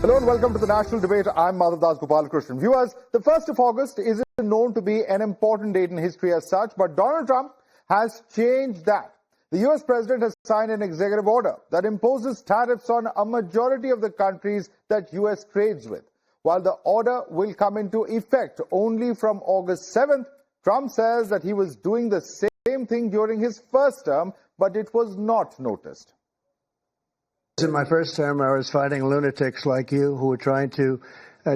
Hello and welcome to the National Debate. I'm Madhavdas G. Viewers, the 1st of August isn't known to be an important date in history as such, but Donald Trump has changed that. The US president has signed an executive order that imposes tariffs on a majority of the countries that US trades with. While the order will come into effect only from August 7th, Trump says that he was doing the same thing during his first term, but it was not noticed. In my first term, I was fighting lunatics like you who were trying to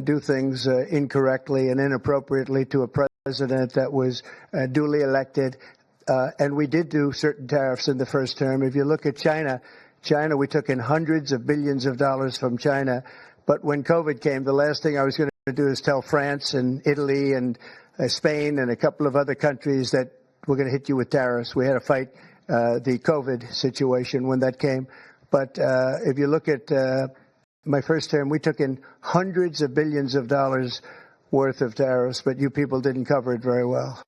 do things incorrectly and inappropriately to a president that was duly elected. And we did do certain tariffs in the first term. If you look at China, we took in hundreds of billions of dollars from China. But when COVID came, the last thing I was going to do is tell France and Italy and Spain and a couple of other countries that we're going to hit you with tariffs. We had to fight the COVID situation when that came. But if you look at my first term, we took in hundreds of billions of dollars worth of tariffs, but you people didn't cover it very well.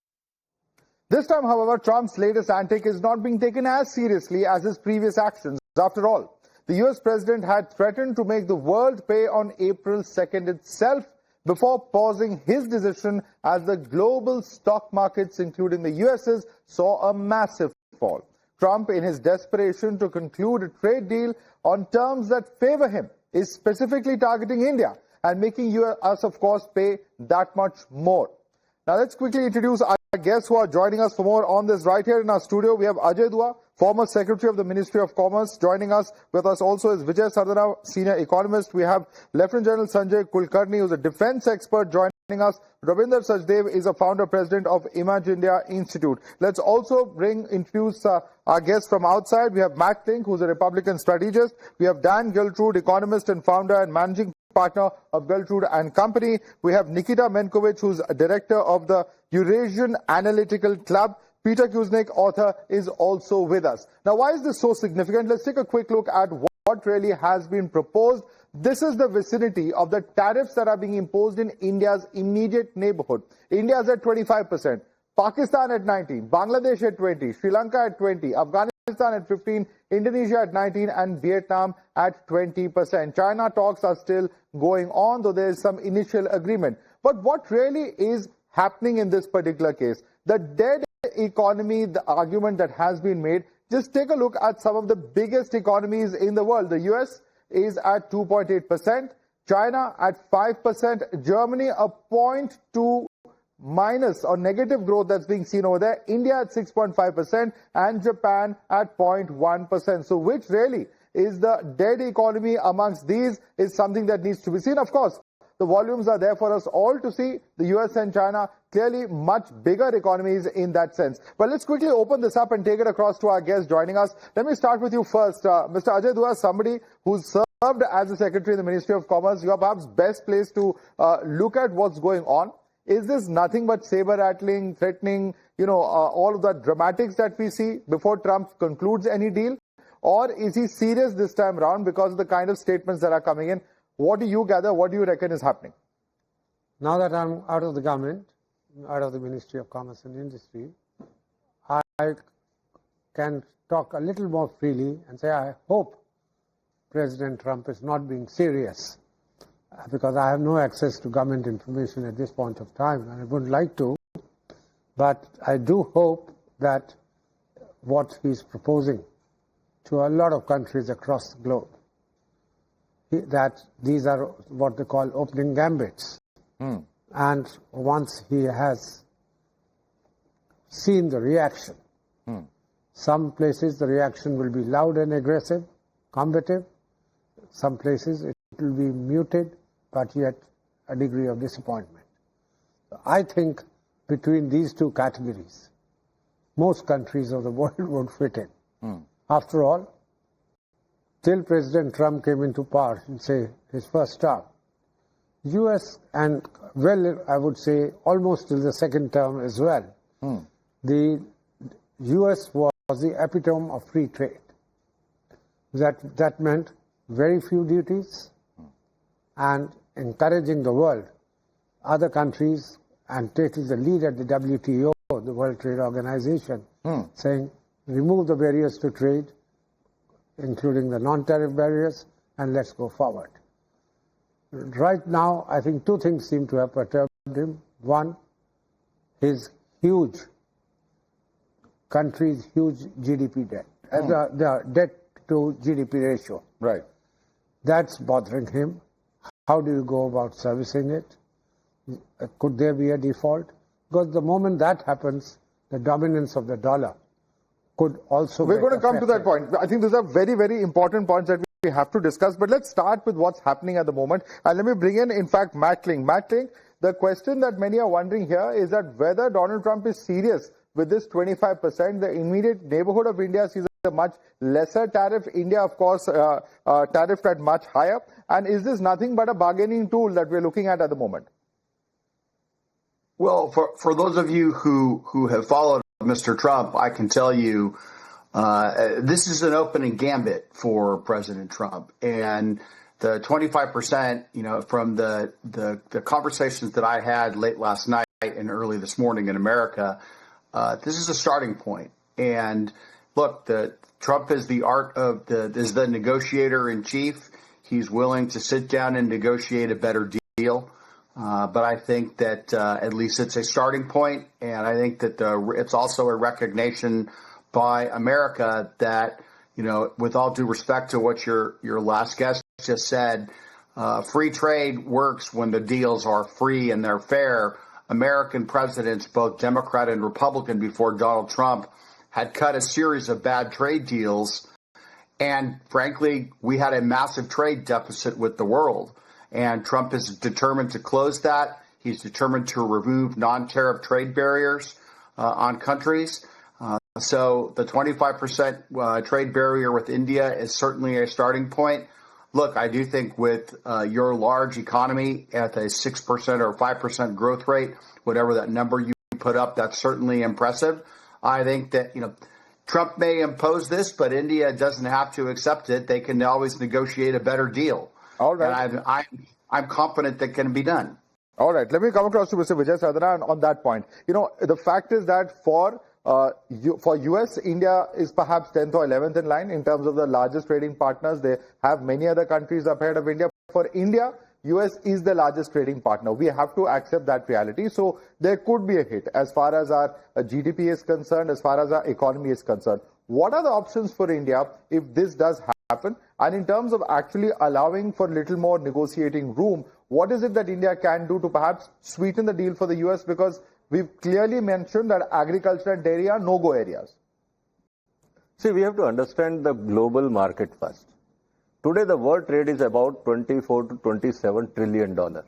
This time, however, Trump's latest antic is not being taken as seriously as his previous actions. After all, the US president had threatened to make the world pay on April 2nd itself before pausing his decision as the global stock markets, including the US's, saw a massive fall. Trump, in his desperation to conclude a trade deal on terms that favor him, is specifically targeting India and making us, of course, pay that much more. Now, let's quickly introduce our guests who are joining us for more on this. Right here in our studio, we have Ajay Dua, former Secretary of the Ministry of Commerce. Joining us with us also is Vijay Sardana, Senior Economist. We have Lieutenant General Sanjay Kulkarni, who is a defense expert, joining us. Ravinder Sachdev is a founder president of Image India Institute. Let's also introduce our guests from outside. We have Matt Link, who's a Republican strategist. We have Dan Geltrude, economist and founder and managing partner of Geltrude and Company. We have Nikita Menkovich, who's a director of the Eurasian Analytical Club. Peter Kuznick, author, is also with us. Now, why is this so significant? Let's take a quick look at what really has been proposed. This is the vicinity of the tariffs that are being imposed in India's immediate neighborhood. India is at 25%, Pakistan at 19%, Bangladesh at 20%, Sri Lanka at 20%, Afghanistan at 15%, Indonesia at 19%, and Vietnam at 20%. China talks are still going on, though there is some initial agreement. But what really is happening in this particular case? The dead economy, the argument that has been made, just take a look at some of the biggest economies in the world. The US is at 2.8%, China at 5%, Germany a 0.2 minus or negative growth that's being seen over there, India at 6.5%, and Japan at 0.1%. So which really is the dead economy amongst these is something that needs to be seen. Of course, the volumes are there for us all to see. The US and China, clearly much bigger economies in that sense. But let's quickly open this up and take it across to our guests joining us. Let me start with you first. Mr. Ajay Dua, somebody who's served as a Secretary in the Ministry of Commerce. You are perhaps best placed to look at what's going on. Is this nothing but saber-rattling, threatening, all of the dramatics that we see before Trump concludes any deal? Or is he serious this time around because of the kind of statements that are coming in? What do you gather? What do you reckon is happening? Now that I'm out of the government, out of the Ministry of Commerce and Industry, I can talk a little more freely and say I hope President Trump is not being serious, because I have no access to government information at this point of time, and I wouldn't like to, but I do hope that what he's proposing to a lot of countries across the globe, that these are what they call opening gambits. And once he has seen the reaction, some places the reaction will be loud and aggressive, combative. Some places it will be muted, but yet a degree of disappointment. I think between these two categories, most countries of the world would fit in. After all, till President Trump came into power in, say, his first term, US and, well, I would say almost till the second term as well, the US was the epitome of free trade. That meant very few duties and encouraging the world, other countries, and taking the lead at the WTO, the World Trade Organization, saying remove the barriers to trade, including the non-tariff barriers, and let's go forward. Right now, I think two things seem to have perturbed him. One, his huge country's huge GDP debt, the debt to GDP ratio. Right. That's bothering him. How do you go about servicing it? Could there be a default? Because the moment that happens, the dominance of the dollar could also... We're going to come to that point. I think these are very, very important points that we have to discuss. But let's start with what's happening at the moment. And let me bring in fact, Matt Kling. Matt Kling, the question that many are wondering here is that whether Donald Trump is serious with this 25%. The immediate neighborhood of India sees a much lesser tariff. India, of course, tariffed at much higher. And is this nothing but a bargaining tool that we're looking at the moment? Well, for those of you who have followed Mr. Trump, I can tell you this is an opening gambit for President Trump. And the 25%, you know, from the conversations that I had late last night and early this morning in America, this is a starting point. And look, Trump is is the negotiator in chief. He's willing to sit down and negotiate a better deal. But I think that at least it's a starting point, and I think that it's also a recognition by America that, you know, with all due respect to what your last guest just said, free trade works when the deals are free and they're fair. American presidents, both Democrat and Republican before Donald Trump, had cut a series of bad trade deals, and frankly, we had a massive trade deficit with the world. And Trump is determined to close that. He's determined to remove non-tariff trade barriers on countries. So the 25% trade barrier with India is certainly a starting point. Look, I do think with your large economy at a 6% or 5% growth rate, whatever that number you put up, that's certainly impressive. I think that, you know, Trump may impose this, but India doesn't have to accept it. They can always negotiate a better deal. All right. And I'm confident that can be done. All right. Let me come across to Mr. Vijay Sadhana on that point. You know, the fact is that for US, India is perhaps 10th or 11th in line in terms of the largest trading partners. They have many other countries ahead of India. For India, US is the largest trading partner. We have to accept that reality. So there could be a hit as far as our GDP is concerned, as far as our economy is concerned. What are the options for India if this does happen? And in terms of actually allowing for a little more negotiating room, what is it that India can do to perhaps sweeten the deal for the US? Because we've clearly mentioned that agriculture and dairy are no-go areas. See, we have to understand the global market first. Today, the world trade is about $24 to $27 trillion.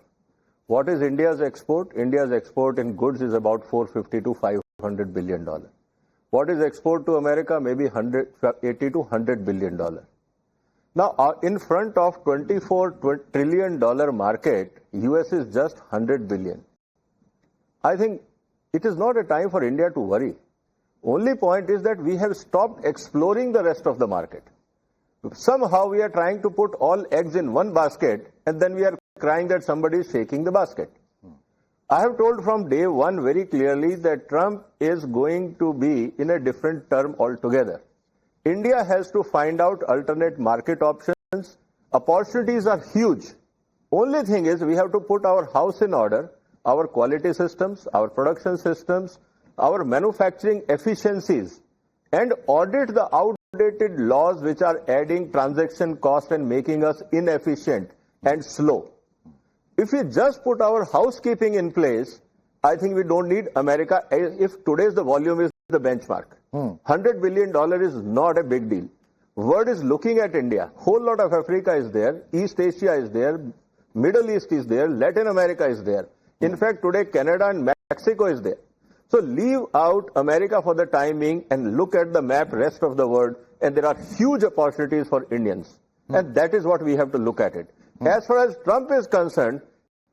What is India's export? India's export in goods is about $450 to $500 billion. What is export to America? Maybe $80 to $100 billion. Now, in front of $24 trillion market, US is just $100 billion. I think it is not a time for India to worry. Only point is that we have stopped exploring the rest of the market. Somehow we are trying to put all eggs in one basket, and then we are crying that somebody is shaking the basket. I have told from day one very clearly that Trump is going to be in a different term altogether. India has to find out alternate market options. Opportunities are huge. Only thing is we have to put our house in order, our quality systems, our production systems, our manufacturing efficiencies, and audit the outdated laws which are adding transaction cost and making us inefficient and slow. If we just put our housekeeping in place, I think we don't need America. If today's the volume is the benchmark, $100 billion is not a big deal. World is looking at India. Whole lot of Africa is there, East Asia is there, Middle East is there, Latin America is there. In fact, today Canada and Mexico is there. So leave out America for the time being and look at the map, rest of the world, and there are huge opportunities for Indians. And that is what we have to look at it. As far as Trump is concerned,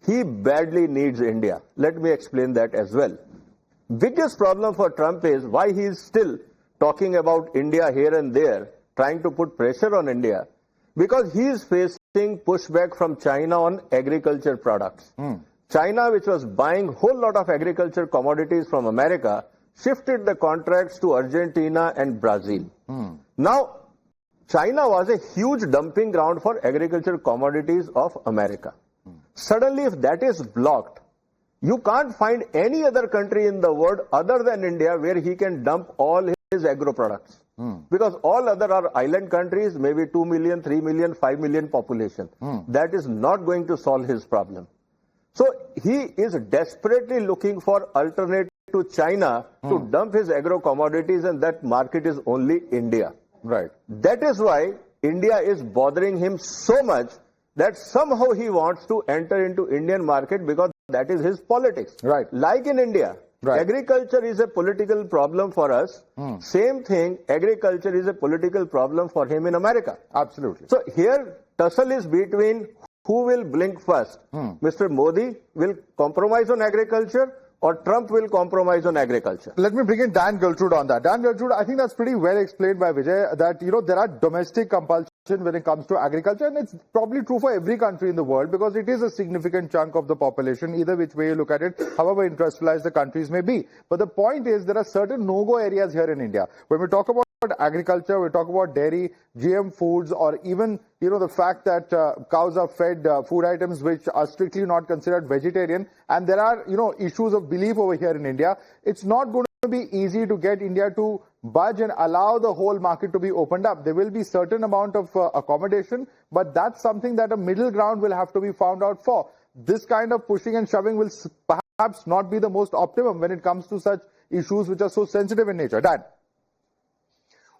he badly needs India. Let me explain that as well. Biggest problem for Trump is why he is still talking about India here and there, trying to put pressure on India, because he is facing pushback from China on agriculture products. China, which was buying a whole lot of agriculture commodities from America, shifted the contracts to Argentina and Brazil. Now, China was a huge dumping ground for agriculture commodities of America. Suddenly, if that is blocked, you can't find any other country in the world other than India where he can dump all his agro products. Because all other are island countries, maybe 2 million, 3 million, 5 million population. That is not going to solve his problem. So he is desperately looking for alternative to China to dump his agro commodities, and that market is only India. Right. That is why India is bothering him so much that somehow he wants to enter into Indian market because that is his politics. Right. Like in India, agriculture is a political problem for us. Same thing, agriculture is a political problem for him in America. Absolutely. So here, tussle is between who will blink first. Mr. Modi will compromise on agriculture, or Trump will compromise on agriculture. Let me bring in Dan Gertrude on that. Dan Gertrude, I think that's pretty well explained by Vijay, that, there are domestic compulsion when it comes to agriculture, and it's probably true for every country in the world because it is a significant chunk of the population, either which way you look at it, however industrialized the countries may be. But the point is, there are certain no-go areas here in India. When we talk about agriculture, we talk about dairy, GM foods, or even, the fact that cows are fed food items which are strictly not considered vegetarian, and there are, issues of belief over here in India. It's not going to be easy to get India to budge and allow the whole market to be opened up. There will be certain amount of accommodation, but that's something that a middle ground will have to be found out for. This kind of pushing and shoving will perhaps not be the most optimum when it comes to such issues which are so sensitive in nature. Dan?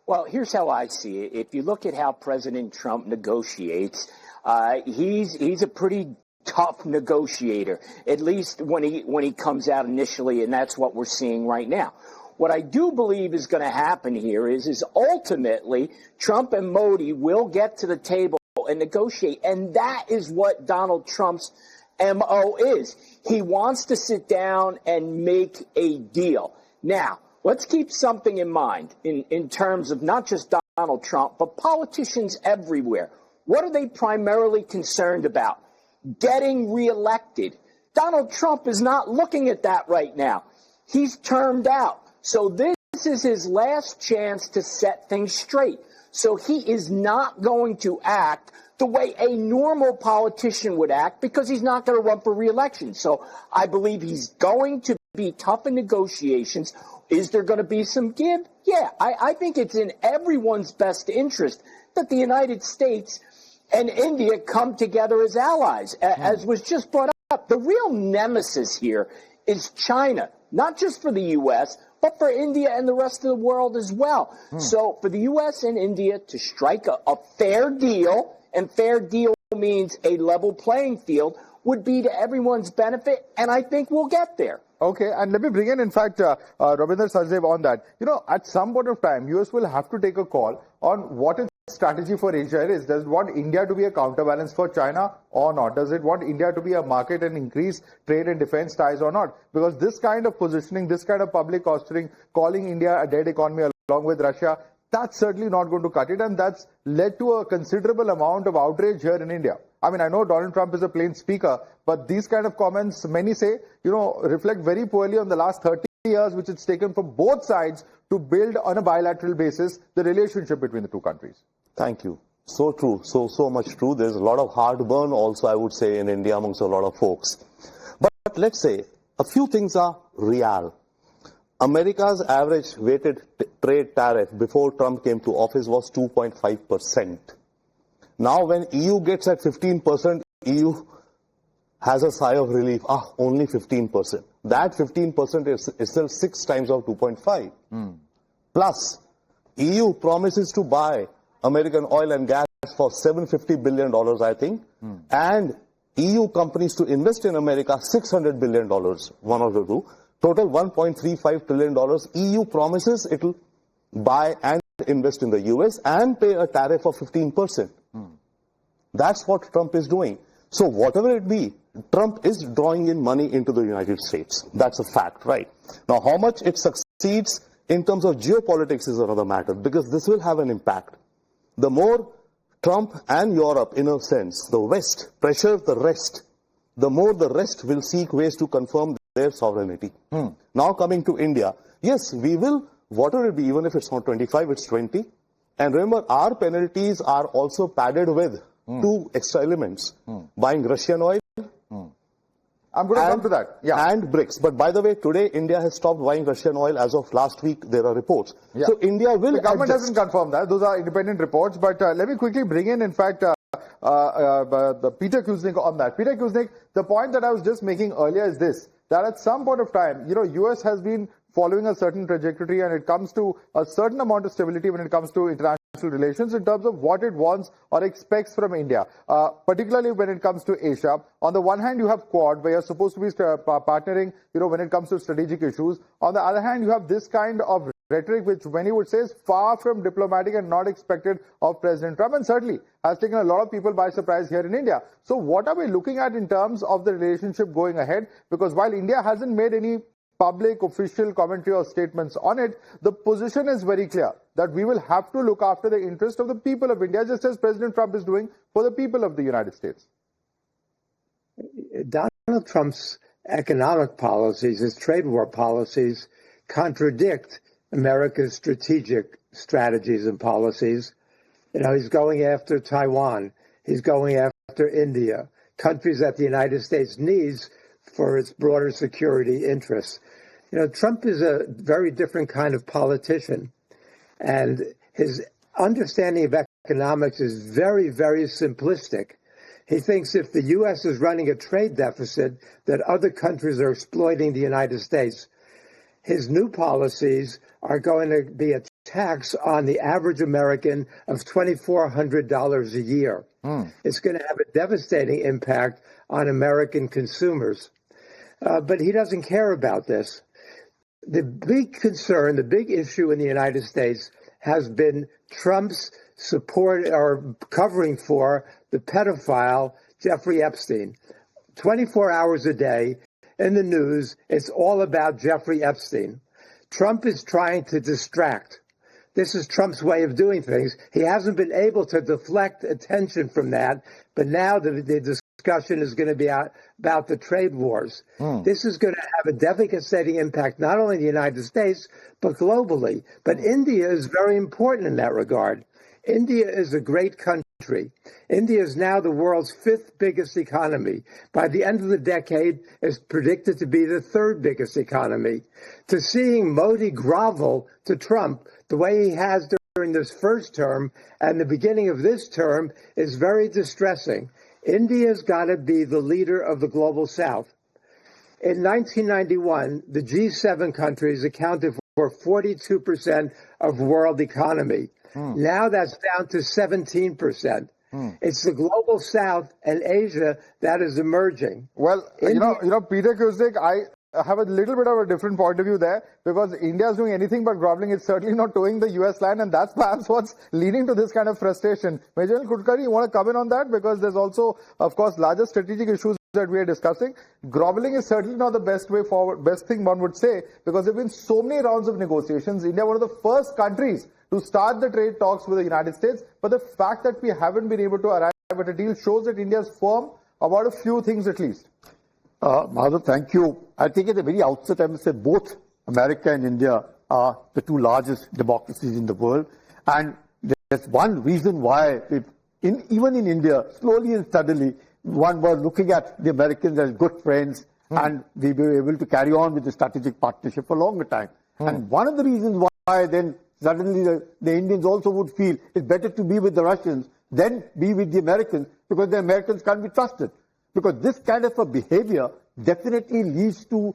Well, here's how I see it. If you look at how President Trump negotiates, he's a pretty tough negotiator, at least when he comes out initially, and that's what we're seeing right now. What I do believe is going to happen here is ultimately Trump and Modi will get to the table and negotiate, and that is what Donald Trump's MO is. He wants to sit down and make a deal. Now, let's keep something in mind in terms of not just Donald Trump, but politicians everywhere. What are they primarily concerned about? Getting reelected. Donald Trump is not looking at that right now. He's termed out. So this is his last chance to set things straight. So he is not going to act the way a normal politician would act because he's not going to run for reelection. So I believe he's going to be tough in negotiations. Is there going to be some give? Yeah, I think it's in everyone's best interest that the United States and India come together as allies, as was just brought up. The real nemesis here is China, not just for the U.S., but for India and the rest of the world as well. So for the U.S. and India to strike a fair deal, and fair deal means a level playing field, would be to everyone's benefit, and I think we'll get there. Okay, and let me bring in fact, Ravinder Sachdev on that. At some point of time, US will have to take a call on what its strategy for Asia is. Does it want India to be a counterbalance for China or not? Does it want India to be a market and increase trade and defense ties or not? Because this kind of positioning, this kind of public posturing, calling India a dead economy along with Russia, that's certainly not going to cut it, and that's led to a considerable amount of outrage here in India. I mean, I know Donald Trump is a plain speaker, but these kind of comments, many say, reflect very poorly on the last 30 years, which it's taken from both sides to build on a bilateral basis the relationship between the two countries. Thank you. So true. So much true. There's a lot of heartburn also, I would say, in India amongst a lot of folks. But let's say a few things are real. America's average weighted trade tariff before Trump came to office was 2.5%. Now when EU gets at 15%, EU has a sigh of relief. Only 15%. That 15% is still 6 times of 2.5. Plus, EU promises to buy American oil and gas for $750 billion, I think. And EU companies to invest in America $600 billion, one of the two. Total $1.35 trillion. EU promises it will buy and invest in the US and pay a tariff of 15%. That's what Trump is doing. So whatever it be, Trump is drawing in money into the United States. That's a fact, right? Now, how much it succeeds in terms of geopolitics is another matter, because this will have an impact. The more Trump and Europe, in a sense, the West, pressure the rest, the more the rest will seek ways to confirm their sovereignty. Now coming to India, yes, we will, whatever it be, even if it's not 25, it's 20. And remember, our penalties are also padded with two extra elements. Buying Russian oil I'm going to come to that. Yeah. And BRICS. But by the way, today India has stopped buying Russian oil as of last week. There are reports. Yeah. So India will. The government adjust. doesn't confirm that. Those are independent reports. But let me quickly bring in fact, the Peter Kuznick on that. Peter Kuznick, the point that I was just making earlier is this, that at some point of time, US has been following a certain trajectory, and it comes to a certain amount of stability when it comes to international relations in terms of what it wants or expects from India, particularly when it comes to Asia. On the one hand, you have Quad, where you're supposed to be partnering, when it comes to strategic issues. On the other hand, you have this kind of rhetoric, which many would say is far from diplomatic and not expected of President Trump, and certainly has taken a lot of people by surprise here in India. So what are we looking at in terms of the relationship going ahead? Because while India hasn't made any public official commentary or statements on it, the position is very clear that we will have to look after the interest of the people of India, just as President Trump is doing for the people of the United States. Donald Trump's economic policies, his trade war policies, contradict America's strategic strategies and policies. He's going after Taiwan. He's going after India, countries that the United States needs for its broader security interests. Trump is a very different kind of politician, and his understanding of economics is very, very simplistic. He thinks if the U.S. is running a trade deficit, that other countries are exploiting the United States. His new policies are going to be a tax on the average American of $2,400 a year. It's going to have a devastating impact on American consumers. But he doesn't care about this. The big concern, the big issue in the United States has been Trump's support or covering for the pedophile Jeffrey Epstein. 24 hours a day in the news, it's all about Jeffrey Epstein. Trump is trying to distract. This is Trump's way of doing things. He hasn't been able to deflect attention from that, but now the discussion is going to be about the trade wars. This is going to have a devastating impact not only in the United States, but globally. But India is very important in that regard. India is a great country. India is now the world's 5th biggest economy. By the end of the decade, it's predicted to be the 3rd biggest economy. To seeing Modi grovel to Trump the way he has during this first term and the beginning of this term is very distressing. India's got to be the leader of the global South. In 1991, the G7 countries accounted for 42% of world economy. Now that's down to 17%. It's the global South and Asia that is emerging. Well, Peter Kuznick, I have a little bit of a different point of view there, because India is doing anything but groveling. It's certainly not towing the US line, and that's perhaps what's leading to this kind of frustration. Major Kudkari, you want to come in on that? Because there's also, of course, larger strategic issues that we are discussing. Groveling is certainly not the best way forward, best thing one would say, because there have been so many rounds of negotiations. India, one of the first countries to start the trade talks with the United States, but the fact that we haven't been able to arrive at a deal shows that India is firm about a few things at least. Madhav, thank you. I think at the very outset, I must say both America and India are the 2 largest democracies in the world. And there's one reason why, even in India, slowly and steadily, one was looking at the Americans as good friends, and we were able to carry on with the strategic partnership for a longer time. And one of the reasons why then suddenly the Indians also would feel it's better to be with the Russians than be with the Americans, because the Americans can't be trusted. Because this kind of a behavior definitely leads to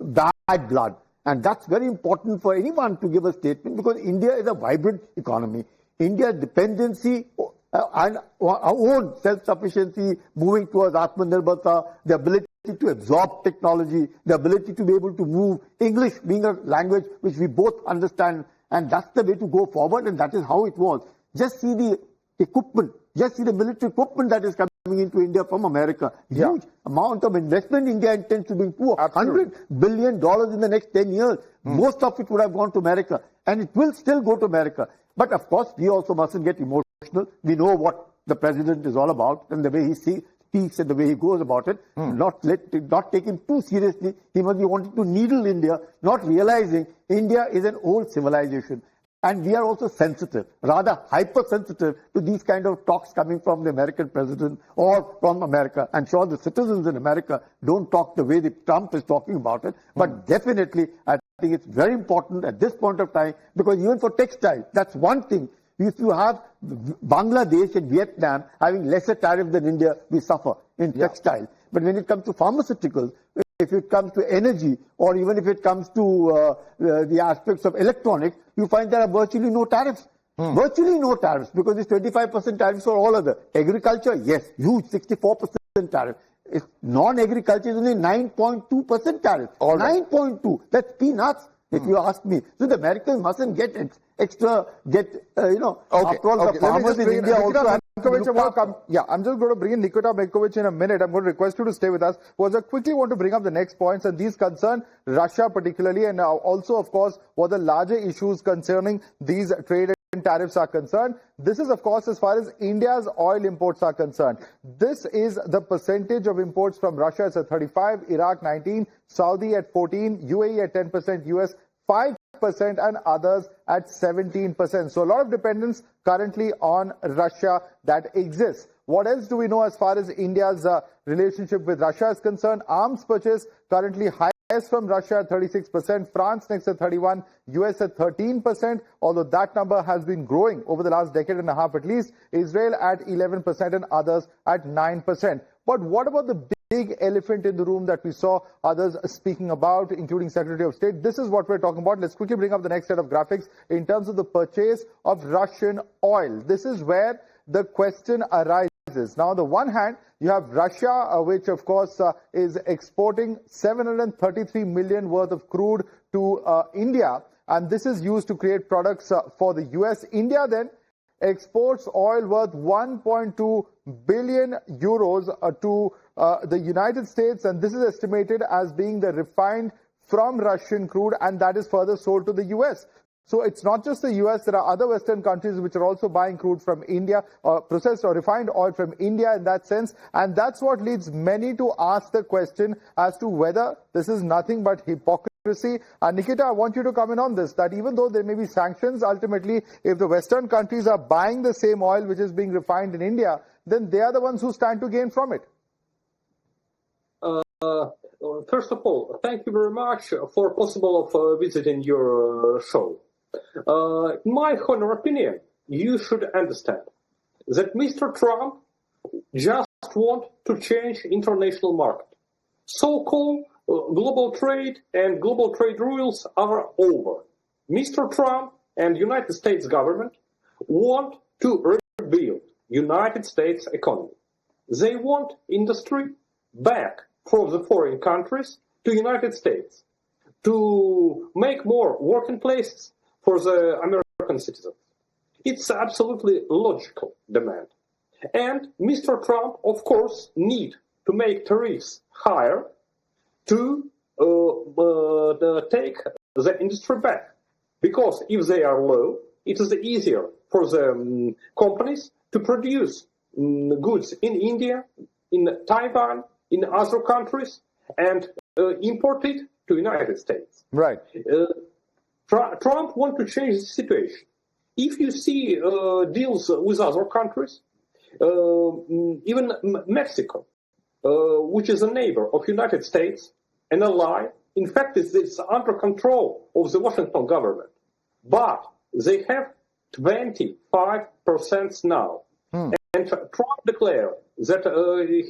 bad blood. And that's very important for anyone to give a statement, because India is a vibrant economy. India's dependency and our own self-sufficiency, moving towards Atmanirbharta, the ability to absorb technology, the ability to be able to move, English being a language which we both understand, and that's the way to go forward, and that is how it was. Just see the equipment, just see the military equipment that is coming into India from America. Huge amount of investment India intends to bring, $200 billion in the next 10 years. Most of it would have gone to America, and it will still go to America. But of course, we also mustn't get emotional. We know what the president is all about, and the way he speaks and the way he goes about it. Not take him too seriously. He must be wanting to needle India, not realizing India is an old civilization. And we are also sensitive, rather hypersensitive to these kind of talks coming from the American president or from America. I'm sure the citizens in America don't talk the way that Trump is talking about it, but definitely I think it's very important at this point of time, because even for textiles, that's one thing. If you have Bangladesh and Vietnam having lesser tariff than India, we suffer in textiles. But when it comes to pharmaceuticals, if it comes to energy, or even if it comes to the aspects of electronics, you find there are virtually no tariffs. Virtually no tariffs, because it's 25% tariffs for all other. Agriculture, yes, huge, 64% tariff. It's non-agriculture is only 9.2% tariff. 9.2. That's peanuts, if you ask me. So the Americans mustn't get extra, after all, the farmers in India also have. I'm just going to bring in Nikita Milkovich in a minute. I'm going to request you to stay with us. I quickly want to bring up the next points, and these concern Russia particularly, and also, of course, what the larger issues concerning these trade and tariffs are concerned. This is, of course, as far as India's oil imports are concerned. This is the percentage of imports from Russia. It's at 35, Iraq 19, Saudi at 14, UAE at 10%, US 5%, and others at 17%. So a lot of dependence currently on Russia that exists. What else do we know as far as India's relationship with Russia is concerned? Arms purchase currently highest from Russia at 36%, France next at 31%, US at 13%, although that number has been growing over the last decade and a half at least, Israel at 11% and others at 9%. But what about the big elephant in the room that we saw others speaking about, including Secretary of State? This is what we're talking about. Let's quickly bring up the next set of graphics in terms of the purchase of Russian oil. This is where the question arises. Now, on the one hand, you have Russia, which of course is exporting 733 million worth of crude to India, and this is used to create products for the US. India then exports oil worth 1.2 billion euros to the United States, and this is estimated as being the refined from Russian crude, and that is further sold to the US. So it's not just the US, there are other Western countries which are also buying crude from India, processed or refined oil from India in that sense, and that's what leads many to ask the question as to whether this is nothing but hypocrisy. Nikita, I want you to come in on this, that even though there may be sanctions, ultimately, if the Western countries are buying the same oil which is being refined in India, then they are the ones who stand to gain from it. First of all, thank you very much for possible of visiting your show. In my honor opinion, you should understand that Mr. Trump just want to change international market. So-called global trade and global trade rules are over. Mr. Trump and United States government want to rebuild United States economy. They want industry back from the foreign countries to United States to make more working places for the American citizens. It's absolutely logical demand. And Mr. Trump, of course, need to make tariffs higher to take the industry back. Because if they are low, it is easier for the companies to produce goods in India, in Taiwan, in other countries, and import it to United States. Right. Trump wants to change the situation. If you see deals with other countries, even Mexico, which is a neighbor of United States, an ally, in fact, it's under control of the Washington government. But they have 25% now. And Trump declared that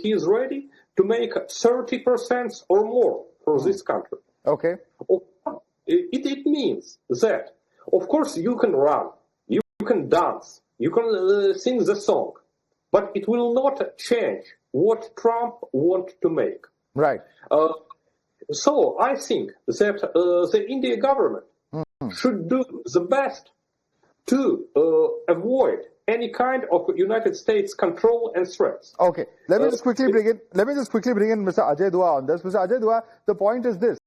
he is ready to make 30% or more for this country. Okay. It means that, of course, you can run, you can dance, you can sing the song, but it will not change what Trump wants to make. Right. So I think that the Indian government should do the best to avoid any kind of United States control and threats. Okay. Let me just quickly bring in Mr. Ajay Dua on this. Mr. Ajay Dua, the point is this,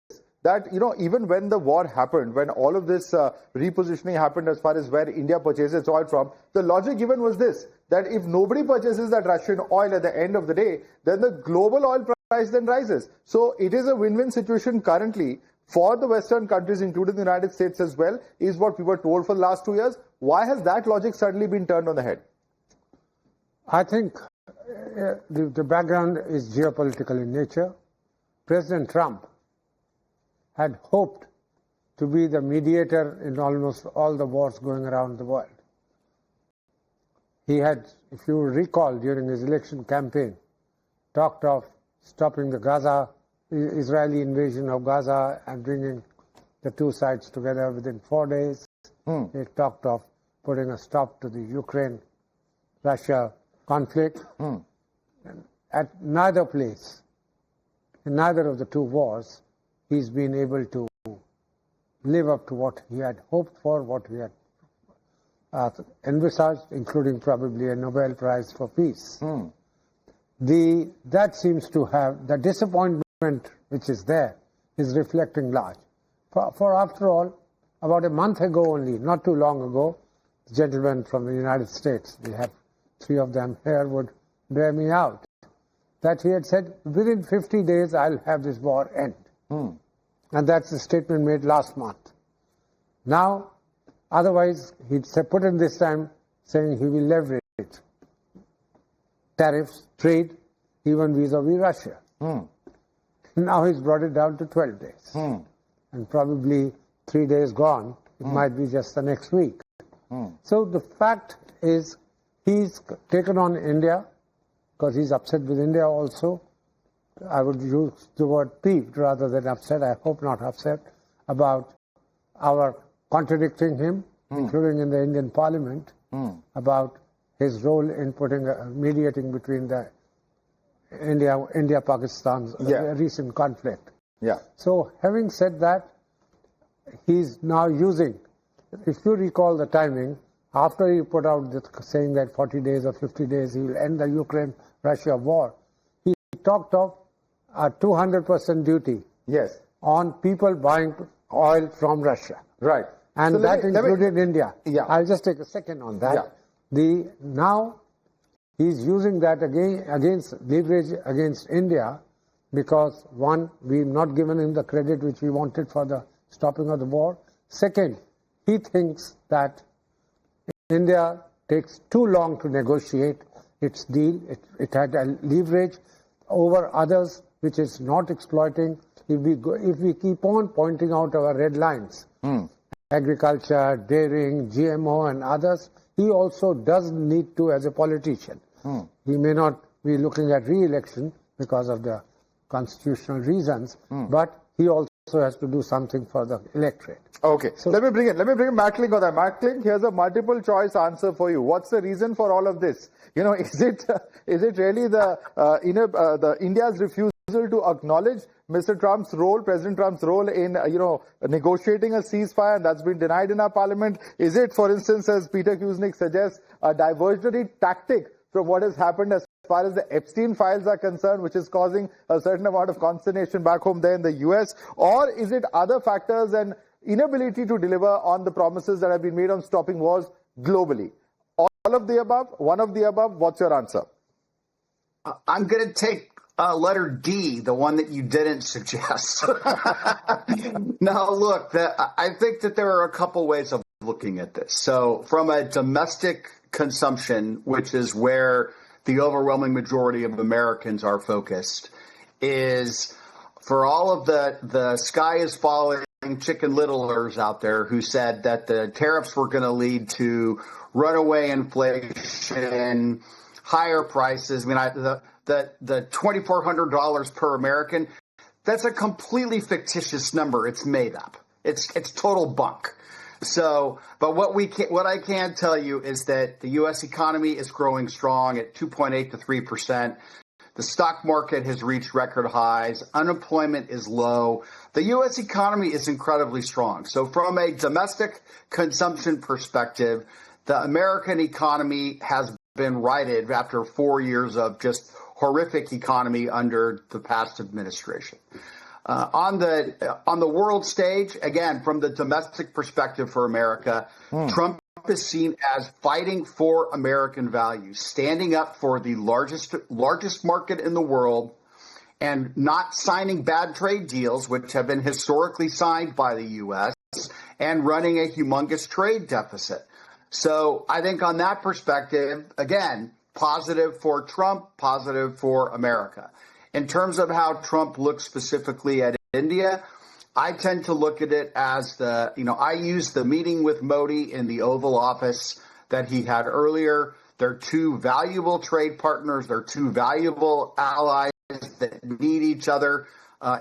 that, even when the war happened, when all of this repositioning happened as far as where India purchases its oil from, the logic given was this, that if nobody purchases that Russian oil at the end of the day, then the global oil price then rises. So it is a win-win situation currently, for the Western countries, including the United States as well, is what we were told for the last 2 years. Why has that logic suddenly been turned on the head? I think the background is geopolitical in nature. President Trump had hoped to be the mediator in almost all the wars going around the world. He had, if you recall, during his election campaign, talked of stopping the Israeli invasion of Gaza and bringing the two sides together within 4 days. He talked of putting a stop to the Ukraine-Russia conflict. At neither place, in neither of the two wars, he's been able to live up to what he had hoped for, what he had envisaged, including probably a Nobel Prize for Peace. That seems to have, the disappointment which is there is reflecting large. For after all, about a month ago only, not too long ago, the gentleman from the United States, we have 3 of them here, would bear me out, that he had said, within 50 days I'll have this war end. And that's the statement made last month. Now, otherwise, he'd put in this time saying he will leverage tariffs, trade, even vis-a-vis Russia. Now he's brought it down to 12 days. And probably 3 days gone, it might be just the next week. So the fact is, he's taken on India, because he's upset with India also. I would use the word peeved rather than upset, I hope not upset, about our contradicting him, including in the Indian Parliament, about his role in mediating between the India-Pakistan's recent conflict. So having said that, he's now using, if you recall the timing, after he put out saying that 40 days or 50 days he will end the Ukraine-Russia war, he talked of a 200% duty on people buying oil from Russia. Right. And so that included India. Yeah. I'll just take a second on that. Now he's using that against leverage against India because, one, we've not given him the credit which we wanted for the stopping of the war. Second, he thinks that India takes too long to negotiate its deal. It had a leverage over others which is not exploiting. If we keep on pointing out our red lines, agriculture, dairying, GMO and others, he also doesn't need to as a politician. He may not be looking at re-election because of the constitutional reasons, but he also has to do something for the electorate. Okay, so let me bring in Matt Klink on that. Matt Klink, here's a multiple choice answer for you. What's the reason for all of this? You know, is it really the India's refusal to acknowledge Mr. Trump's role, President Trump's role in negotiating a ceasefire, and that's been denied in our parliament? Is it, for instance, as Peter Kuznick suggests, a diversionary tactic from what has happened as far as the Epstein files are concerned, which is causing a certain amount of consternation back home there in the US? Or is it other factors and inability to deliver on the promises that have been made on stopping wars globally? All of the above, one of the above, what's your answer? I'm going to take letter D, the one that you didn't suggest. Now, look, I think that there are a couple ways of looking at this. So from a domestic consumption, which is where the overwhelming majority of Americans are focused, is for all of the sky is falling chicken littlers out there who said that the tariffs were going to lead to runaway inflation, higher prices. I mean, the $2,400 per American, that's a completely fictitious number. It's made up. It's total bunk. So, but what I can tell you is that the U.S. economy is growing strong at 2.8 to 3%. The stock market has reached record highs. Unemployment is low. The U.S. economy is incredibly strong. So from a domestic consumption perspective, the American economy has been righted after 4 years of just horrific economy under the past administration. On the world stage, again, from the domestic perspective for America, Trump is seen as fighting for American values, standing up for the largest market in the world, and not signing bad trade deals, which have been historically signed by the U.S., and running a humongous trade deficit. So I think on that perspective, again, positive for Trump, positive for America. In terms of how Trump looks specifically at India, I tend to look at it as I use the meeting with Modi in the Oval Office that he had earlier. They're two valuable trade partners. They're two valuable allies that need each other.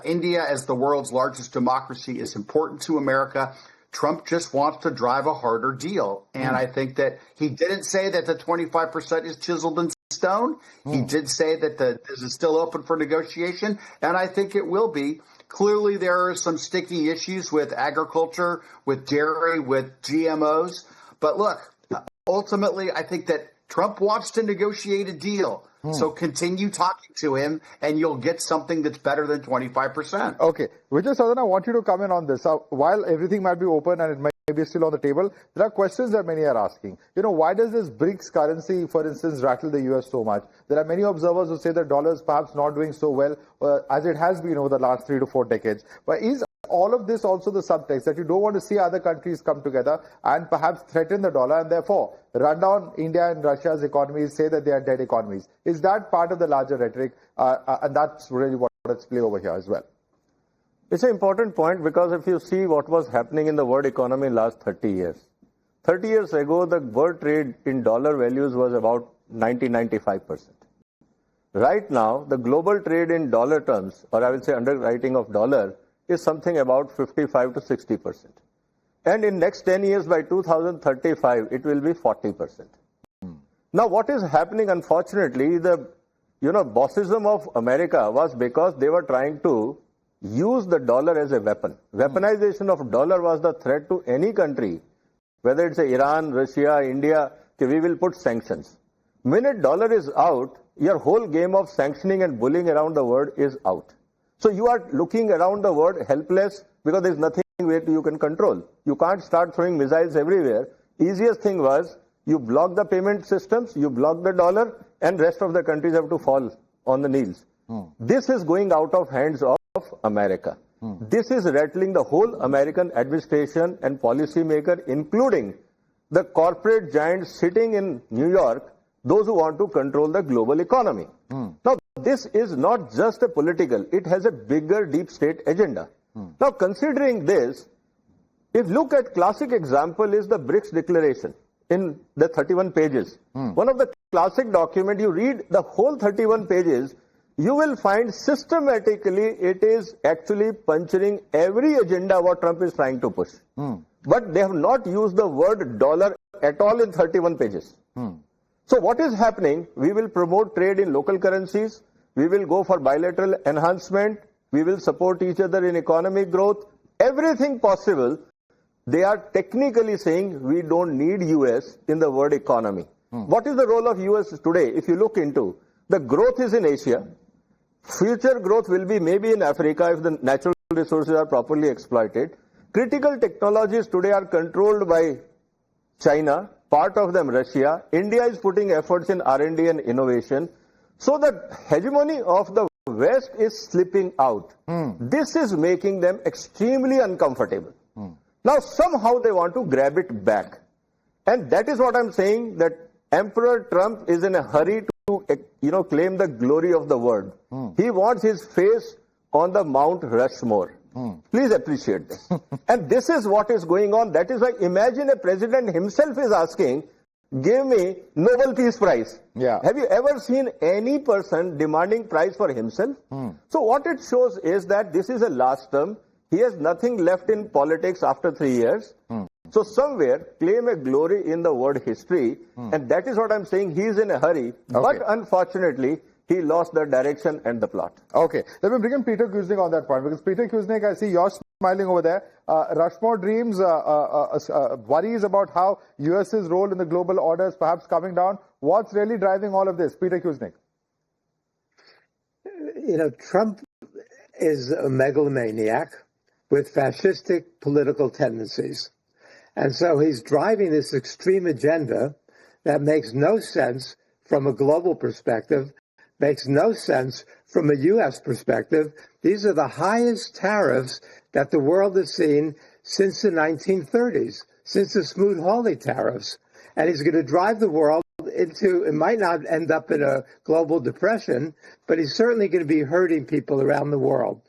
India, as the world's largest democracy, is important to America. Trump just wants to drive a harder deal. And I think that he didn't say that the 25% is chiseled in stone. He did say that this is still open for negotiation, and I think it will be. Clearly, there are some sticky issues with agriculture, with dairy, with GMOs. But look, ultimately, I think that Trump wants to negotiate a deal. So continue talking to him, and you'll get something that's better than 25%. Okay. Vijay Sadhan, I want you to come in on this. While everything might be open and it might be still on the table, there are questions that many are asking. Why does this BRICS currency, for instance, rattle the US so much? There are many observers who say that dollar is perhaps not doing so well as it has been over the last 3 to 4 decades. But is all of this also the subtext that you don't want to see other countries come together and perhaps threaten the dollar and therefore run down India and Russia's economies, say that they are dead economies? Is that part of the larger rhetoric? And that's really what it's play over here as well. It's an important point because if you see what was happening in the world economy in the last 30 years. 30 years ago, the world trade in dollar values was about 90-95%. Right now, the global trade in dollar terms, or I will say underwriting of dollar, is something about 55 to 60%. And in next 10 years, by 2035, it will be 40%. Now, what is happening, unfortunately, the bossism of America was because they were trying to use the dollar as a weapon. Weaponization of dollar was the threat to any country, whether it's Iran, Russia, India, we will put sanctions. Minute dollar is out, your whole game of sanctioning and bullying around the world is out. So you are looking around the world helpless because there's nothing you can control. You can't start throwing missiles everywhere. Easiest thing was you block the payment systems, you block the dollar, and rest of the countries have to fall on the knees. This is going out of hands of America. This is rattling the whole American administration and policymaker, including the corporate giants sitting in New York, those who want to control the global economy. Now, this is not just a political, it has a bigger deep state agenda. Now, considering this, if look at classic example is the BRICS declaration in the 31 pages. One of the classic document, you read the whole 31 pages, you will find systematically it is actually puncturing every agenda what Trump is trying to push. But they have not used the word dollar at all in 31 pages. So what is happening? We will promote trade in local currencies. We will go for bilateral enhancement. We will support each other in economic growth. Everything possible. They are technically saying we don't need US in the world economy. What is the role of US today? If you look into, the growth is in Asia. Future growth will be maybe in Africa if the natural resources are properly exploited. Critical technologies today are controlled by China, part of them Russia. India is putting efforts in R&D and innovation. So the hegemony of the West is slipping out. This is making them extremely uncomfortable. Now somehow they want to grab it back. And that is what I'm saying, that Emperor Trump is in a hurry to claim the glory of the world. He wants his face on the Mount Rushmore. Please appreciate this. And this is what is going on. That is why imagine a president himself is asking, give me Nobel Peace Prize. Have you ever seen any person demanding prize for himself? So what it shows is that this is a last term. He has nothing left in politics after 3 years. So somewhere claim a glory in the world history. And that is what I'm saying. He is in a hurry. But unfortunately, he lost the direction and the plot. Okay. Let me bring in Peter Kuznick on that point. Because Peter Kuznick, I see you're smiling over there. Rushmore dreams, worries about how US's role in the global order is perhaps coming down. What's really driving all of this? Peter Kuznick. Trump is a megalomaniac with fascistic political tendencies. And so he's driving this extreme agenda that makes no sense from a global perspective, makes no sense from a U.S. perspective. These are the highest tariffs that the world has seen since the 1930s, since the Smoot-Hawley tariffs. And he's going to drive the world into, it might not end up in a global depression, but he's certainly going to be hurting people around the world.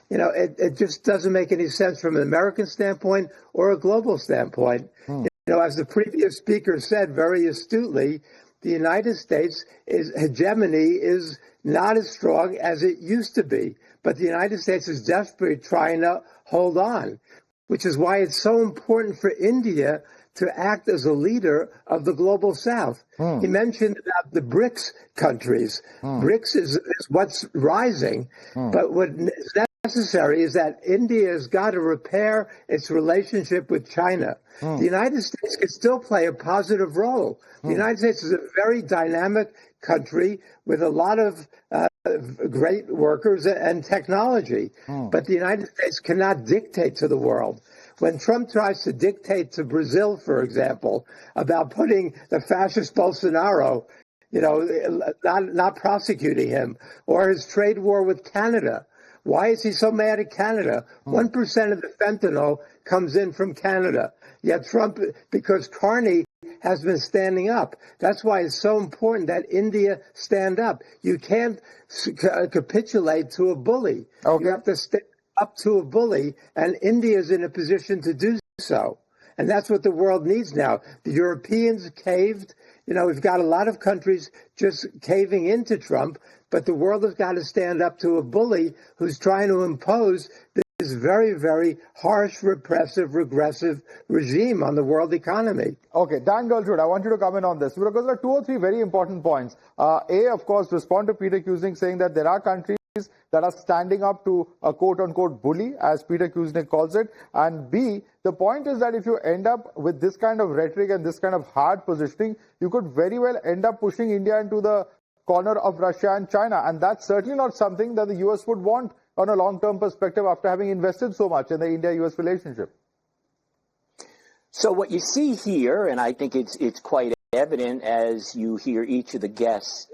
You know, it just doesn't make any sense from an American standpoint or a global standpoint. You know, as the previous speaker said very astutely, the United States' hegemony is not as strong as it used to be. But the United States is desperately trying to hold on, which is why it's so important for India to act as a leader of the global South. He mentioned about the BRICS countries. BRICS is what's rising, but what is necessary is that India has got to repair its relationship with China. The United States can still play a positive role. The United States is a very dynamic country with a lot of great workers and technology, but the United States cannot dictate to the world. When Trump tries to dictate to Brazil, for example, about putting the fascist Bolsonaro, you know, not prosecuting him, or his trade war with Canada. Why is he so mad at Canada? 1% of the fentanyl comes in from Canada. Yet Trump, because Carney has been standing up. That's why it's so important that India stand up. You can't capitulate to a bully. Okay. You have to stand up to a bully, and India is in a position to do so. And that's what the world needs now. The Europeans caved. You know, we've got a lot of countries just caving into Trump, but the world has got to stand up to a bully who's trying to impose this very, very harsh, repressive, regressive regime on the world economy. Okay, Dan Gertrude, I want you to comment on this because there are two or three very important points. A, of course, respond to Peter Kuesning saying that there are countries that are standing up to a quote-unquote bully, as Peter Kuesning calls it. And B, the point is that if you end up with this kind of rhetoric and this kind of hard positioning, you could very well end up pushing India into the corner of Russia and China. And that's certainly not something that the US would want on a long-term perspective after having invested so much in the India-US relationship. So what you see here, and I think it's quite evident as you hear each of the guests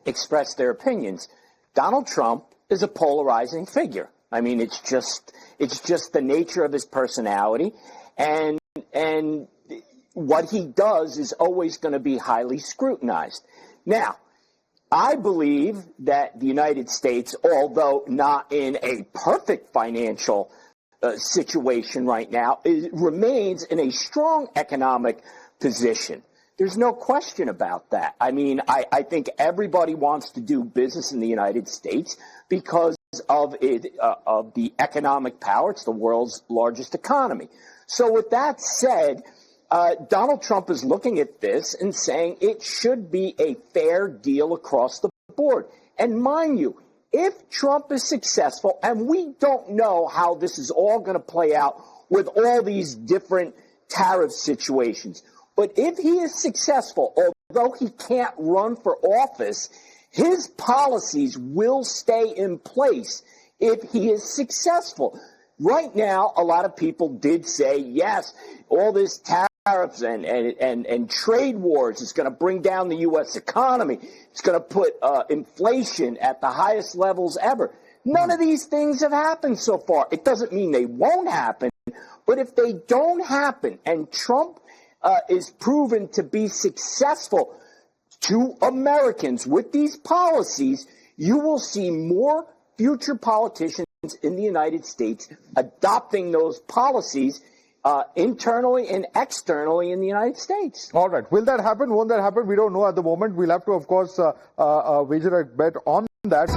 express their opinions, Donald Trump is a polarizing figure. I mean, it's just the nature of his personality, and what he does is always going to be highly scrutinized. Now, I believe that the United States, although not in a perfect financial situation right now, remains in a strong economic position. There's no question about that. I mean, I think everybody wants to do business in the United States because of the economic power. It's the world's largest economy. So with that said, Donald Trump is looking at this and saying it should be a fair deal across the board. And mind you, if Trump is successful, and we don't know how this is all going to play out with all these different tariff situations, but if he is successful, although he can't run for office, his policies will stay in place if he is successful. Right now, a lot of people did say, yes, all this tariffs and trade wars is going to bring down the U.S. economy. It's going to put inflation at the highest levels ever. None of these things have happened so far. It doesn't mean they won't happen, but if they don't happen and Trump is proven to be successful to Americans with these policies, you will see more future politicians in the United States adopting those policies internally and externally in the United States. All right. Will that happen? Won't that happen? We don't know at the moment. We'll have to, of course, wager a bet on that.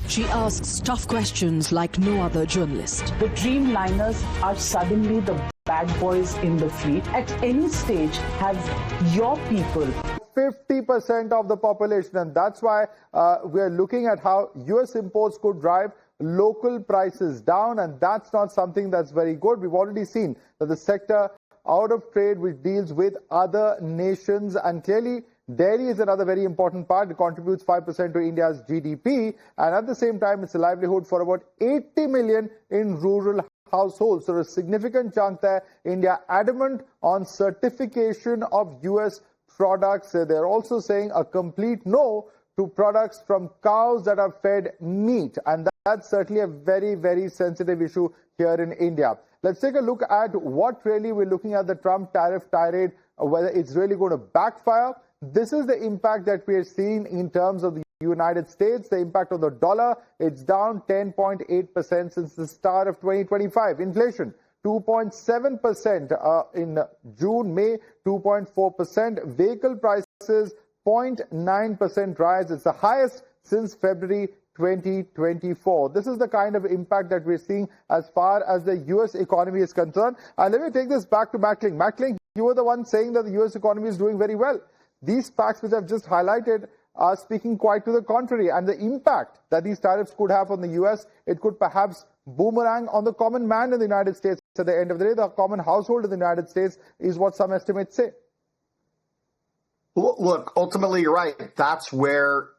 She asks tough questions like no other journalist. The Dreamliners are suddenly the bad boys in the fleet. At any stage, have your people 50% of the population, and that's why we are looking at how US imports could drive local prices down, and that's not something that's very good. We've already seen that the sector out of trade which deals with other nations, and clearly dairy is another very important part. It contributes 5% to India's GDP, and at the same time it's a livelihood for about 80 million in rural households. So a significant chunk there. India adamant on certification of U.S. products. They're also saying a complete no to products from cows that are fed meat. And that's certainly a very, very sensitive issue here in India. Let's take a look at what really we're looking at the Trump tariff tirade, whether it's really going to backfire. This is the impact that we are seeing in terms of the United States. The impact on the dollar, it's down 10.8% since the start of 2025. Inflation, 2.7% in June, May, 2.4%. Vehicle prices, 0.9% rise. It's the highest since February 2024. This is the kind of impact that we're seeing as far as the U.S. economy is concerned. And let me take this back to Mackling. Mackling, you were the one saying that the U.S. economy is doing very well. These facts which I've just highlighted are speaking quite to the contrary. And the impact that these tariffs could have on the U.S., it could perhaps boomerang on the common man in the United States. At the end of the day, the common household in the United States is what some estimates say. Look, ultimately, you're right. That's where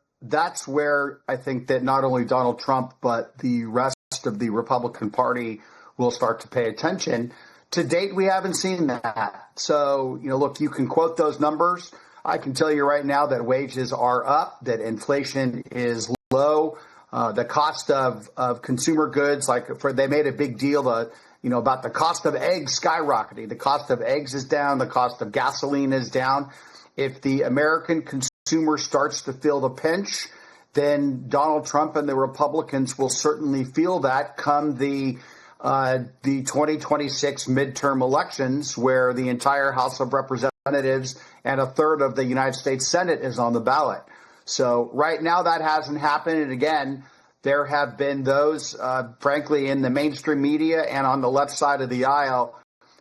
I think that not only Donald Trump, but the rest of the Republican Party will start to pay attention. To date, we haven't seen that. So, look, you can quote those numbers. I can tell you right now that wages are up, that inflation is low. The cost of consumer goods, they made a big deal, about the cost of eggs skyrocketing. The cost of eggs is down. The cost of gasoline is down. If the American consumer starts to feel the pinch, then Donald Trump and the Republicans will certainly feel that come the 2026 midterm elections, where the entire House of Representatives and a third of the United States Senate is on the ballot. So right now that hasn't happened. And again, there have been those, frankly, in the mainstream media and on the left side of the aisle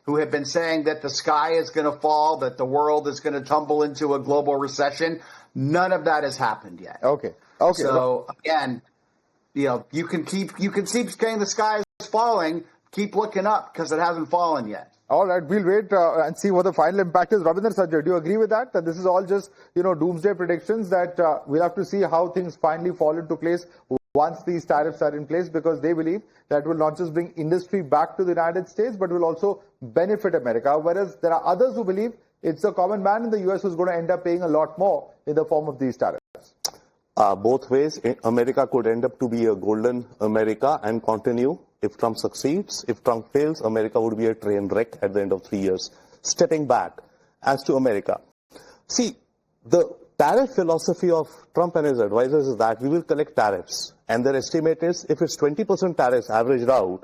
who have been saying that the sky is going to fall, that the world is going to tumble into a global recession. None of that has happened yet. Okay. So again, you can keep saying the sky is falling. Keep looking up because it hasn't fallen yet. All right, we'll wait and see what the final impact is. Rabindra Sajjar, do you agree with that? That this is all just, doomsday predictions, that we'll have to see how things finally fall into place once these tariffs are in place, because they believe that will not just bring industry back to the United States, but will also benefit America. Whereas there are others who believe it's the common man in the U.S. who's going to end up paying a lot more in the form of these tariffs. Both ways, America could end up to be a golden America and continue. If Trump succeeds, if Trump fails, America would be a train wreck at the end of 3 years. Stepping back, as to America. See, the tariff philosophy of Trump and his advisors is that we will collect tariffs. And their estimate is, if it's 20% tariffs averaged out,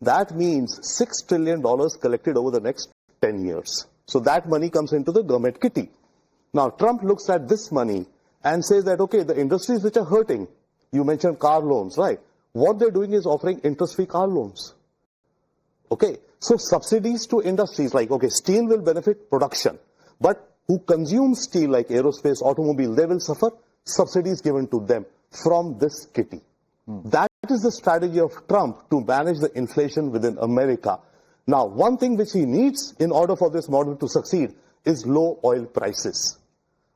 that means $6 trillion collected over the next 10 years. So that money comes into the government kitty. Now, Trump looks at this money and says that, okay, the industries which are hurting, you mentioned car loans, right? What they're doing is offering interest-free car loans. Okay, so subsidies to industries like, okay, steel will benefit production, but who consume steel like aerospace, automobile, they will suffer subsidies given to them from this kitty. That is the strategy of Trump to manage the inflation within America. Now, one thing which he needs in order for this model to succeed is low oil prices.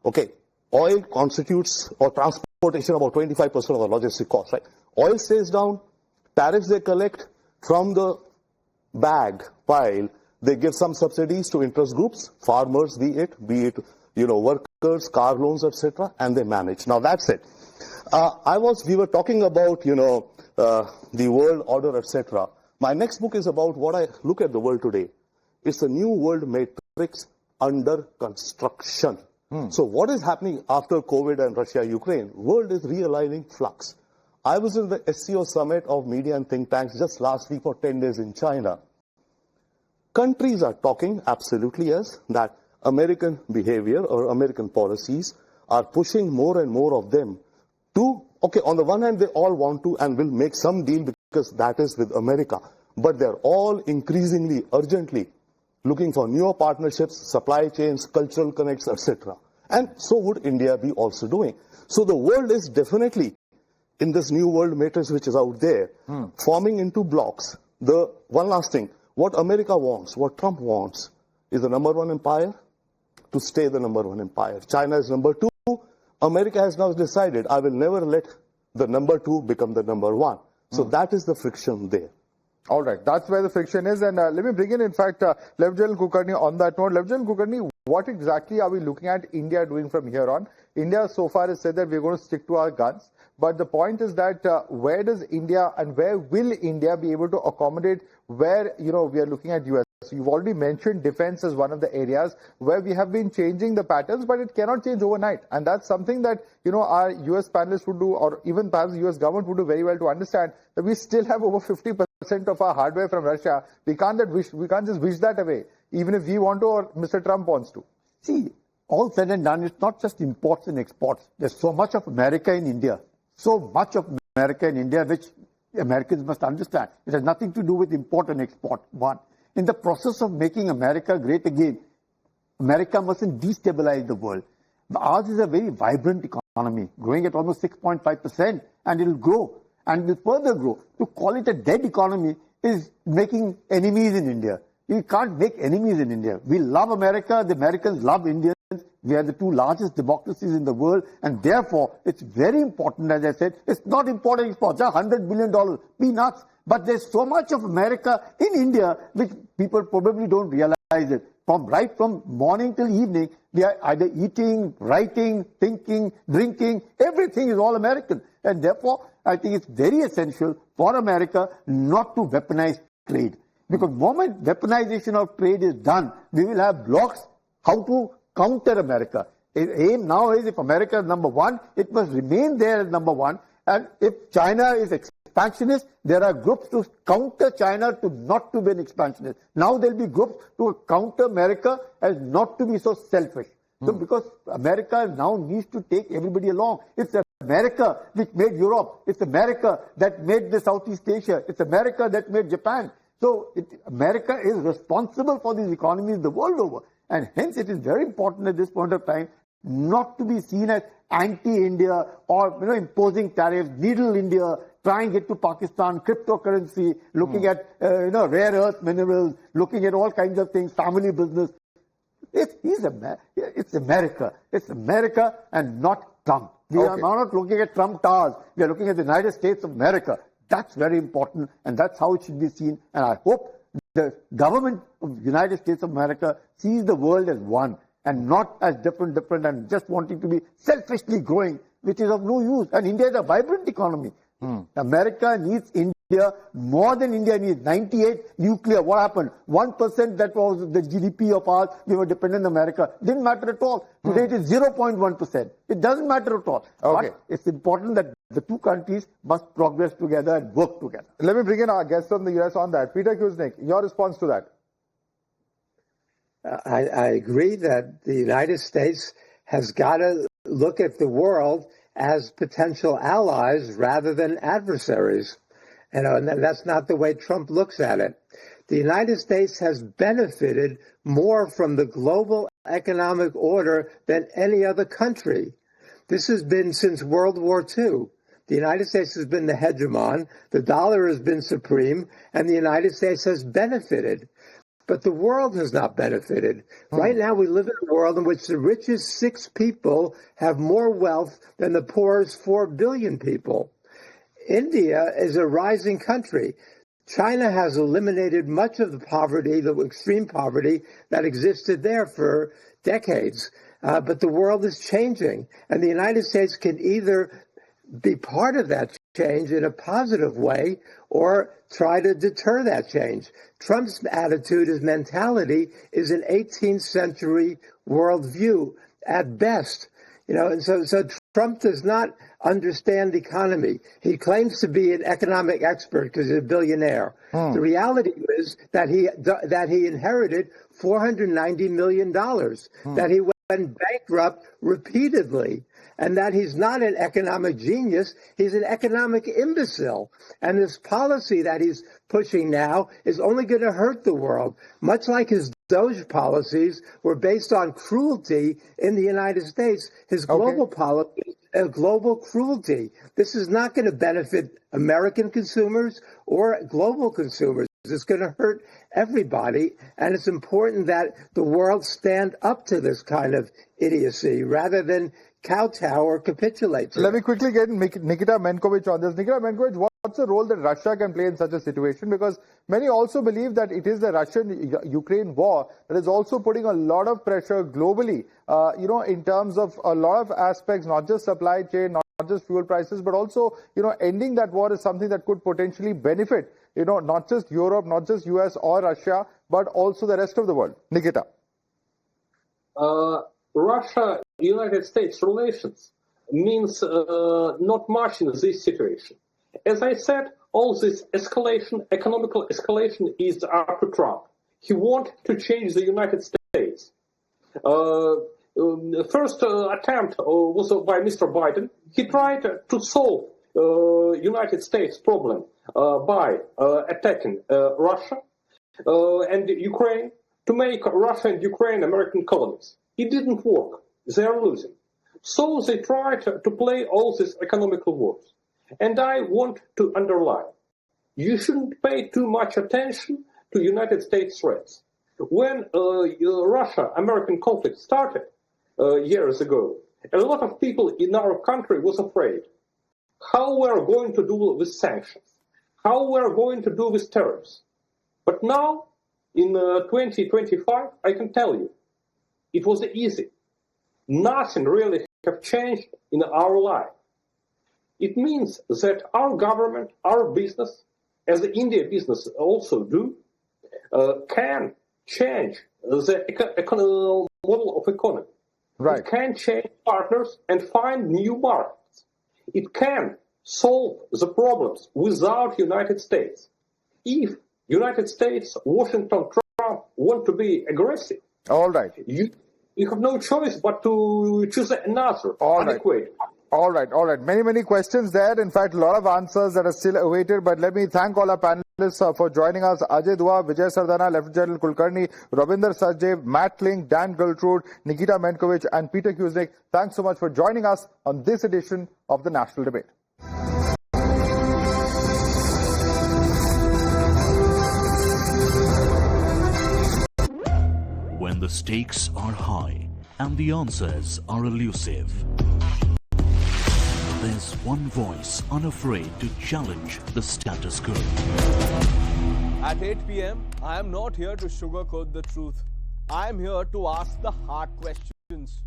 Okay, oil constitutes, or transportation, about 25% of the logistic cost, right? Oil stays down, tariffs they collect from the bag pile, they give some subsidies to interest groups, farmers be it, workers, car loans, etc., and they manage. Now that's it. We were talking about, the world order, etc. My next book is about what I look at the world today. It's a new world matrix under construction. So what is happening after COVID and Russia-Ukraine? World is realigning flux. I was in the SCO summit of media and think tanks just last week for 10 days in China. Countries are talking, absolutely yes, that American behavior or American policies are pushing more and more of them to, okay, on the one hand, they all want to and will make some deal because that is with America. But they're all increasingly, urgently looking for newer partnerships, supply chains, cultural connects, etc. And so would India be also doing. So the world is definitely in this new world matrix which is out there, forming into blocks. The one last thing, what America wants, what Trump wants, is the number one empire to stay the number one empire. China is number two. America has now decided, I will never let the number two become the number one. So that is the friction there. All right, that's where the friction is. And let me bring in fact, Lieutenant General Kulkarni on that note. Lieutenant General Kulkarni, what exactly are we looking at India doing from here on? India so far has said that we're going to stick to our guns. But the point is that where does India and where will India be able to accommodate where, we are looking at US? So you've already mentioned defense as one of the areas where we have been changing the patterns, but it cannot change overnight. And that's something that, our US panelists would do, or even perhaps the US government would do very well to understand that we still have over 50% of our hardware from Russia. We can't just wish that away, even if we want to or Mr. Trump wants to. See, all said and done, it's not just imports and exports. There's so much of America in India. So much of America in India, which Americans must understand. It has nothing to do with import and export, one. In the process of making America great again, America mustn't destabilize the world. Ours is a very vibrant economy, growing at almost 6.5%, and it will grow, and will further grow. To call it a dead economy is making enemies in India. You can't make enemies in India. We love America, the Americans love Indians. We are the two largest democracies in the world, and therefore it's very important, as I said, it's not import and export, just $100 billion, peanuts. But there's so much of America in India which people probably don't realize it. Right from morning till evening, we are either eating, writing, thinking, drinking, everything is all American. And therefore, I think it's very essential for America not to weaponize trade. Because the moment weaponization of trade is done, we will have blocks how to counter America. The aim now is if America is number one, it must remain there as number one. And if China is expansionist, there are groups to counter China to not to be an expansionist. Now there will be groups to counter America as not to be so selfish. So because America now needs to take everybody along. It's America which made Europe. It's America that made the Southeast Asia. It's America that made Japan. So America is responsible for these economies the world over. And hence it is very important at this point of time not to be seen as anti-India or imposing tariffs, needle India, trying to get to Pakistan, cryptocurrency, looking at rare earth minerals, looking at all kinds of things, family business. It's America. It's America and not Trump. We are not looking at Trump towers. We are looking at the United States of America. That's very important, and that's how it should be seen. And I hope the government of the United States of America sees the world as one and not as different and just wanting to be selfishly growing, which is of no use. And India is a vibrant economy. America needs India more than India needs. 98 nuclear, what happened? 1% that was the GDP of ours, we were dependent on America. Didn't matter at all. Today it is 0.1%. It doesn't matter at all. But it's important that the two countries must progress together and work together. Let me bring in our guest from the US on that. Peter Kuznick, your response to that? I agree that the United States has got to look at the world as potential allies rather than adversaries. And that's not the way Trump looks at it. The United States has benefited more from the global economic order than any other country. This has been since World War II. The United States has been the hegemon, the dollar has been supreme, and the United States has benefited. But the world has not benefited. Right now, we live in a world in which the richest 6 people have more wealth than the poorest 4 billion people. India is a rising country. China has eliminated much of the poverty, the extreme poverty that existed there for decades. But the world is changing, and the United States can either be part of that change in a positive way or try to deter that change. Trump's attitude, his mentality is an 18th century worldview at best. And so Trump does not understand the economy. He claims to be an economic expert because he's a billionaire. The reality is that he inherited $490 million, that he went bankrupt repeatedly, and that he's not an economic genius, he's an economic imbecile. And this policy that he's pushing now is only going to hurt the world, much like his Doge policies were based on cruelty in the United States. His global policy is global cruelty. This is not going to benefit American consumers or global consumers. It's going to hurt everybody, and it's important that the world stand up to this kind of idiocy rather than kowtow or capitulate. Let me quickly get Nikita Menkovich on this. Nikita Menkovich, what what's the role that Russia can play in such a situation? Because many also believe that it is the Russian-Ukraine war that is also putting a lot of pressure globally, in terms of a lot of aspects, not just supply chain, not just fuel prices, but also, ending that war is something that could potentially benefit, not just Europe, not just US or Russia, but also the rest of the world. Nikita. Russia-United States relations means not much in this situation. As I said, all this escalation, economical escalation, is up to Trump. He wants to change the United States. First attempt was by Mr. Biden. He tried to solve United States problem by attacking Russia and Ukraine, to make Russia and Ukraine American colonies. It didn't work. They are losing. So they tried to play all these economical wars. And I want to underline, you shouldn't pay too much attention to United States threats. When Russia-American conflict started years ago, a lot of people in our country was afraid how we're going to do with sanctions, how we're going to do with tariffs. But now, in 2025, I can tell you, it was easy. Nothing really have changed in our life. It means that our government, our business, as the India business also do, can change the model of economy. Right. It can change partners and find new markets. It can solve the problems without United States. If United States, Washington, Trump want to be aggressive, all right, you have no choice but to choose another adequate. All right. Many questions there. In fact, a lot of answers that are still awaited. But let me thank all our panelists for joining us. Ajay Dua, Vijay Sardana, Lieutenant General Kulkarni, Ravinder Sajdev, Matt Link, Dan Gertrude, Nikita Menkovich, and Peter Kuznick. Thanks so much for joining us on this edition of the National Debate. When the stakes are high and the answers are elusive, there's one voice unafraid to challenge the status quo. At 8 p.m., I am not here to sugarcoat the truth. I am here to ask the hard questions.